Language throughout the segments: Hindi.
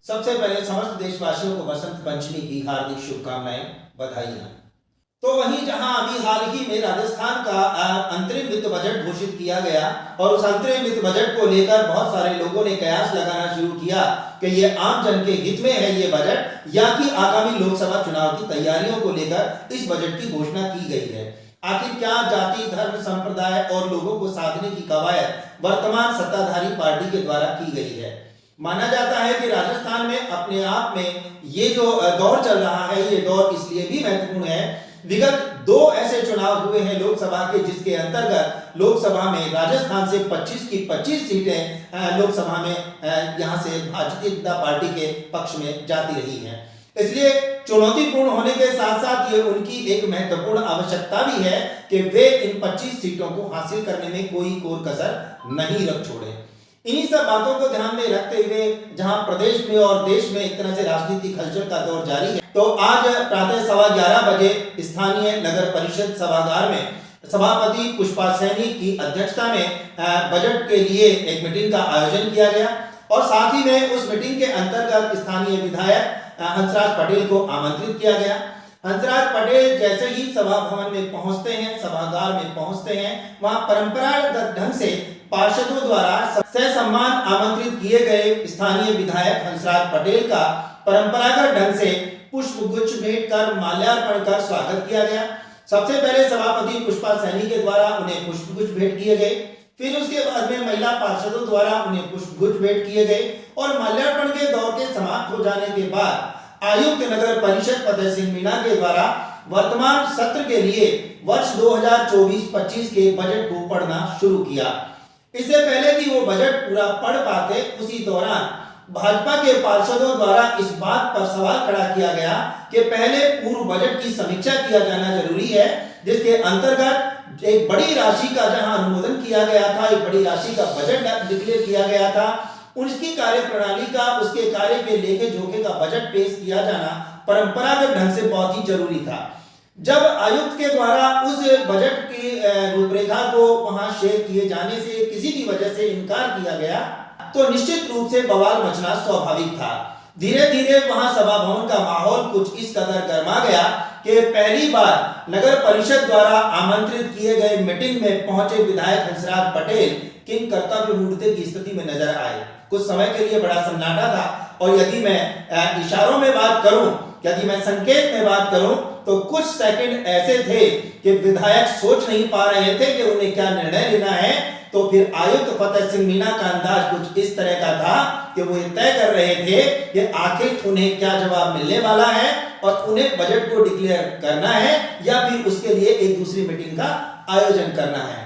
सबसे पहले समस्त देशवासियों को बसंत पंचमी की हार्दिक शुभकामनाएं, बधाइयां। तो वहीं जहां अभी हाल ही में राजस्थान का अंतरिम वित्त बजट घोषित किया गया और उस अंतरिम वित्त बजट को लेकर बहुत सारे लोगों ने कयास लगाना शुरू किया कि ये आम जन के हित में है ये बजट, या कि आगामी लोकसभा चुनाव की तैयारियों को लेकर इस बजट की घोषणा की गई है। आखिर क्या जाति, धर्म, संप्रदाय और लोगों को साधने की कवायद वर्तमान सत्ताधारी पार्टी के द्वारा की गई है। माना जाता है कि राजस्थान में अपने आप में ये जो दौर चल रहा है, ये दौर इसलिए भी महत्वपूर्ण है, विगत दो ऐसे चुनाव हुए हैं लोकसभा के जिसके अंतर्गत लोकसभा में राजस्थान से 25 की 25 सीटें लोकसभा में यहां से भारतीय जनता पार्टी के पक्ष में जाती रही हैं। इसलिए चुनौतीपूर्ण होने के साथ साथ ये उनकी एक महत्वपूर्ण आवश्यकता भी है कि वे इन 25 सीटों को हासिल करने में कोई कोर कसर नहीं रख छोड़े। इन्हीं सब बातों को ध्यान में रखते हुए जहां प्रदेश में और देश में एक तरह से राजनीतिक हलचल का दौर जारी है, तो आज प्रातः 11:15 बजे स्थानीय नगर परिषद सभागार में सभापति पुष्पा सैनी की अध्यक्षता में बजट के लिए एक मीटिंग का आयोजन किया गया और साथ ही में उस मीटिंग के अंतर्गत स्थानीय विधायक हंसराज पटेल को आमंत्रित किया गया। हंसराज पटेल जैसे ही सभा भवन में पहुंचते हैं, सभागार में पहुंचते हैं, वहां परंपरागत ढंग से पार्षदों द्वारा ससम्मान आमंत्रित किए गए स्थानीय विधायक हंसराज पटेल का परंपरागत ढंग से पुष्प गुच्छ भेंट कर माल्यार्पण कर स्वागत किया गया। सबसे पहले सभापति पुष्पा सैनी के द्वारा उन्हें पुष्प गुच्छ भेंट किए गए, फिर उसके बाद में महिला पार्षदों द्वारा उन्हें पुष्प गुच्छ भेंट किए गए और माल्यार्पण के दौर के समाप्त हो जाने के बाद आयुक्त नगर परिषद फतेह सिंह मीणा के द्वारा वर्तमान सत्र के लिए वर्ष 2024-25 के बजट को पढ़ना शुरू किया। इससे पहले कि वो बजट पूरा पढ़ पाते, उसी दौरान भाजपा के पार्षदों द्वारा इस बात पर सवाल खड़ा किया गया कि पहले पूर्व बजट की समीक्षा किया जाना जरूरी है, जिसके अंतर्गत एक बड़ी राशि का जहां अनुमोदन किया गया था, एक बड़ी राशि का बजट डिक्लेयर किया गया था, उसकी कार्य प्रणाली का, उसके कार्य के लेखे जोखे का बजट पेश किया जाना परंपरागत ढंग से बहुत ही जरूरी था। जब आयुक्त के द्वारा उस बजट की रूपरेखा को वहां शेयर किए जाने से किसी भी वजह से इनकार किया गया, तो निश्चित रूप से बवाल मचना स्वाभाविक था। धीरे धीरे वहां सभा भवन का माहौल कुछ इस कदर गर्मा गया कि पहली बार नगर परिषद द्वारा आमंत्रित किए गए मीटिंग में पहुंचे विधायक हंसराज पटेल किन कर्तव्य मूर्ति की स्थिति में नजर आए। कुछ समय के लिए बड़ा सन्नाटा था और यदि मैं इशारों में बात करूं, यदि मैं संकेत में बात करूं, तो कुछ सेकंड ऐसे थे कि विधायक सोच नहीं पा रहे थे कि उन्हें क्या निर्णय लेना है। तो फिर आयुक्त फतेह सिंह मीणा का अंदाज कुछ इस तरह का था कि वो ये तय कर रहे थे कि आखिर उन्हें क्या जवाब मिलने वाला है और उन्हें बजट को डिक्लेयर करना है या फिर उसके लिए एक दूसरी मीटिंग का आयोजन करना है।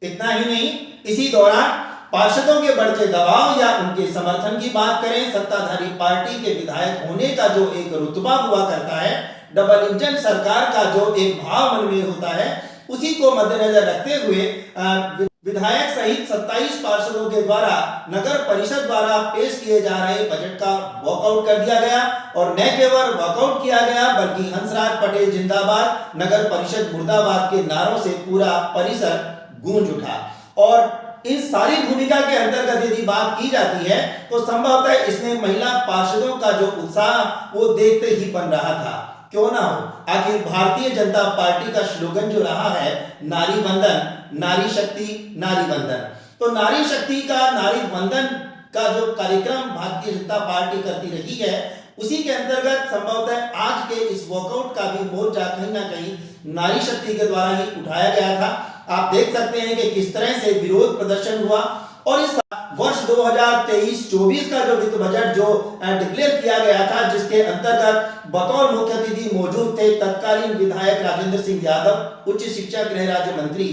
इतना ही नहीं, इसी दौरान पार्षदों के बढ़ते दबाव या उनके समर्थन की बात करें, सत्ताधारी पार्टी के विधायक होने का जो एक रुतबा हुआ करता है, डबल इंजन सरकार का जो एक भाव मन में होता है, उसी को मद्देनजर रखते हुए विधायक सहित 27 पार्षदों के द्वारा नगर परिषद द्वारा पेश किए जा रहे बजट का वॉकआउट कर दिया गया और न केवल वॉकआउट किया गया बल्कि हंसराज पटेल जिंदाबाद, नगर परिषद मुर्दाबाद के नारों से पूरा परिसर गूंज उठा। और इस सारी भूमिका के अंतर्गत यदि बात की जाती है तो संभवतः इसमें महिला पार्षदों का जो उत्साह वो देखते ही बन रहा था। क्यों ना हो, आखिर भारतीय जनता पार्टी का स्लोगन जो रहा है नारी वंदन, नारी शक्ति, नारी वंदन, तो नारी शक्ति का, नारी वंदन का जो कार्यक्रम भारतीय जनता पार्टी करती रही है, उसी के अंतर्गत संभवतः आज के इस वॉकआउट का भी मोर्चा कहीं ना कहीं नारी शक्ति के द्वारा ही उठाया गया था। आप देख सकते हैं कि किस तरह से विरोध प्रदर्शन हुआ और इस वर्ष 2023-24 का जो वित्त बजट जो डिक्लेयर किया गया था, जिसके अंतर्गत बतौर मुख्य अतिथि मौजूद थे तत्कालीन विधायक राजेंद्र सिंह यादव, उच्च शिक्षा गृह राज्य मंत्री।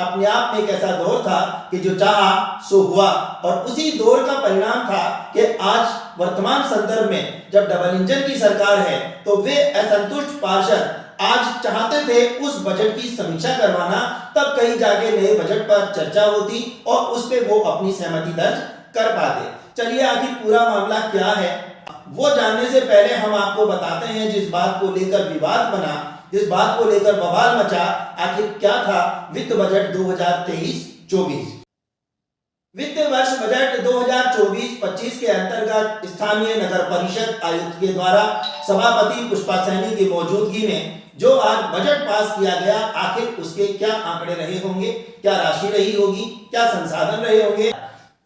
अपने आप में एक ऐसा दौर था कि जो चाहा सो हुआ और उसी दौर का परिणाम था कि आज वर्तमान संदर्भ में जब डबल इंजन की सरकार है तो वे असंतुष्ट पार्षद आज चाहते थे उस बजट की समीक्षा करवाना, तब कहीं जाके नए बजट पर चर्चा होती और उस पे वो अपनी सहमति दर्ज कर पाते। चलिए आखिर पूरा मामला क्या है वो जानने से पहले हम आपको बताते हैं जिस बात को लेकर विवाद बना, जिस बात को लेकर बवाल मचा, आखिर क्या था वित्त बजट 2023-24। वित्त वर्ष बजट 2024-25 25 के अंतर्गत स्थानीय नगर परिषद आयुक्त के द्वारा सभापति पुष्पा सैनी की मौजूदगी में जो आज बजट पास किया गया, आखिर उसके क्या आंकड़े रहे होंगे, क्या राशि रही होगी, क्या संसाधन रहे होंगे,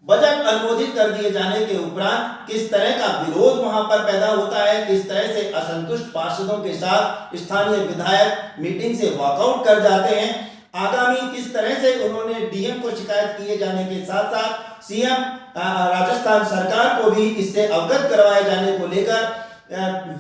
बजट अनुमोदित कर दिए जाने के उपरांत किस तरह का विरोध वहां पर पैदा होता है, किस तरह से असंतुष्ट पार्षदों के साथ स्थानीय विधायक मीटिंग से वॉकआउट कर जाते हैं, आगामी किस तरह से उन्होंने डीएम को शिकायत किए जाने के साथ साथ सीएम राजस्थान सरकार को भी इससे अवगत करवाए जाने को लेकर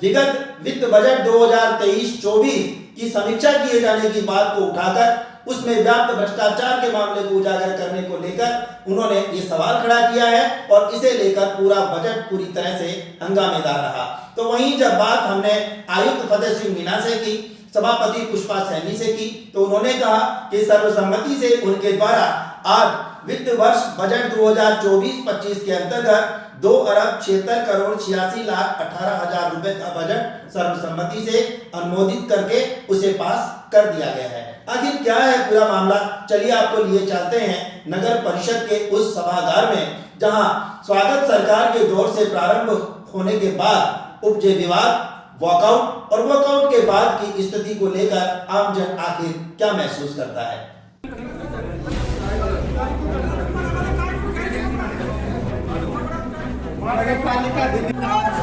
विगत वित्त बजट 2023-24 की समीक्षा किए जाने की बात को उठाकर उसमें व्याप्त भ्रष्टाचार के मामले को उजागर करने को लेकर उन्होंने ये सवाल खड़ा किया है और इसे लेकर पूरा बजट पूरी तरह से हंगामेदार रहा। तो वहीं जब बात हमने आयुक्त फतेह सिंह मीणा से की, सभापति पुष्पा सैनी से की, तो उन्होंने कहा कि सर्वसम्मति से उनके द्वारा आज वित्त वर्ष बजट 2024-25 के अंतर्गत 2,76,86,18,000 रुपए का बजट सर्वसम्मति से अनुमोदित करके उसे पास कर दिया गया है। आखिर क्या है पूरा मामला, चलिए आपको लिए चलते हैं नगर परिषद के उस सभागार में जहां स्वागत सरकार के दौर से प्रारंभ होने के बाद उपजे विवाद, वॉकआउट और वॉकआउट के बाद की स्थिति को लेकर आमजन आखिर क्या महसूस करता है।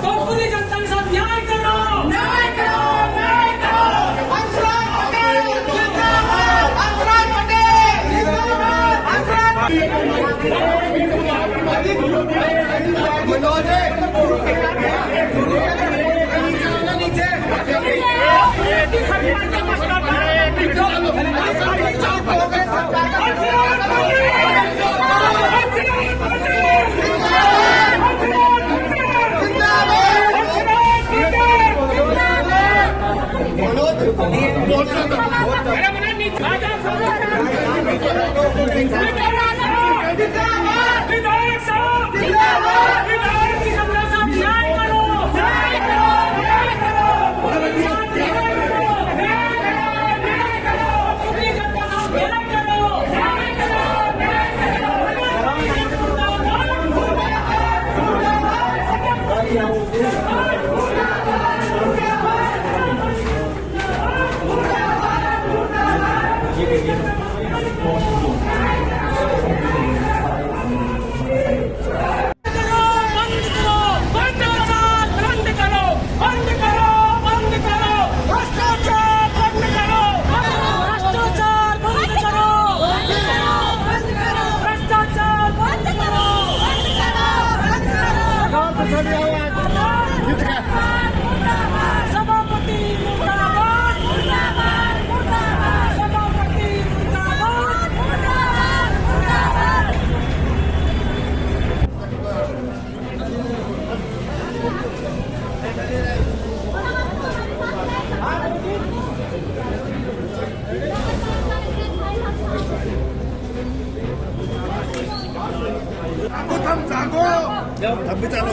तो पूरी जनता के साथ न्याय करो, न्याय करो, न्याय करो। हंसराज पटेल जिंदाबाद, हंसराज पटेल जिंदाबाद, हंसराज अभी चलो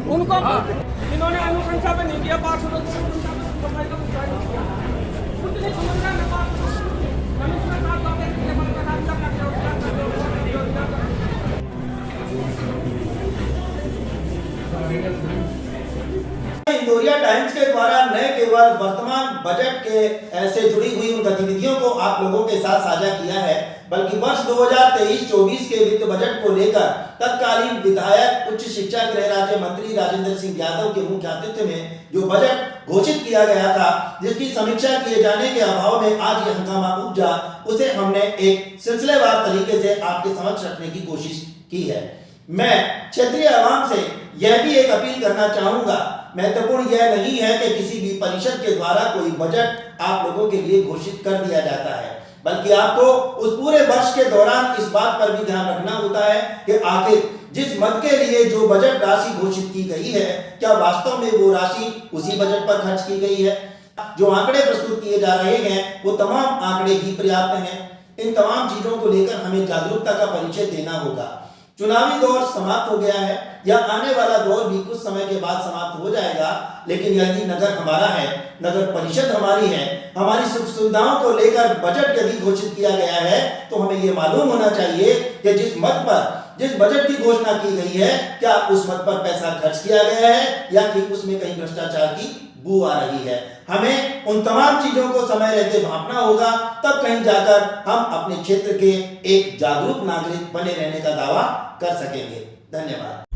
उनको इन्होंने अनुशंसा पे नहीं किया, पार्षदों को इंदौरिया टाइम्स के द्वारा न केवल वर्तमान बजट के से जुड़ी हुई उन गतिविधियों को आप लोगों के साथ साझा किया है, बल्कि वर्ष 2023-24 के वित्त बजट को लेकर तत्कालीन विधायक उच्च शिक्षा गृह राज्य मंत्री राजेंद्र सिंह यादव के मुख्य आतिथ्य में जो बजट घोषित किया गया था, जिसकी समीक्षा किए जाने के अभाव में आज ये हंगामा उपजा, उसे हमने एक सिलसिलेवार तरीके से आपके समक्ष रखने की कोशिश की है। मैं क्षेत्रीय आवाम से यह भी एक अपील करना चाहूंगा, महत्वपूर्ण यह नहीं है कि किसी भी परिषद के द्वारा कोई बजट आप लोगों के लिए घोषित कर दिया जाता है, बल्कि आपको उस पूरे वर्ष के दौरान इस बात पर भी ध्यान रखना होता है कि आखिर जिस मद के लिए जो बजट राशि घोषित की गई है, क्या वास्तव में वो राशि उसी बजट पर खर्च की गई है। जो आंकड़े प्रस्तुत किए जा रहे हैं वो तमाम आंकड़े ही पर्याप्त हैं। इन तमाम चीजों को लेकर हमें जागरूकता का परिचय देना होगा। चुनावी दौर समाप्त हो गया है या आने वाला दौर भी कुछ समय के बाद समाप्त हो जाएगा, लेकिन यदि नगर हमारा है, नगर परिषद हमारी है, हमारी सुख सुविधाओं को लेकर बजट यदि घोषित किया गया है, तो हमें यह मालूम होना चाहिए कि जिस मत पर जिस बजट की घोषणा की गई है, क्या उस मत पर पैसा खर्च किया गया है या कि उसमें कहीं भ्रष्टाचार की बू आ रही है। हमें उन तमाम चीजों को समय रहते भांपना होगा, तब कहीं जाकर हम अपने क्षेत्र के एक जागरूक नागरिक बने रहने का दावा कर सकेंगे। धन्यवाद।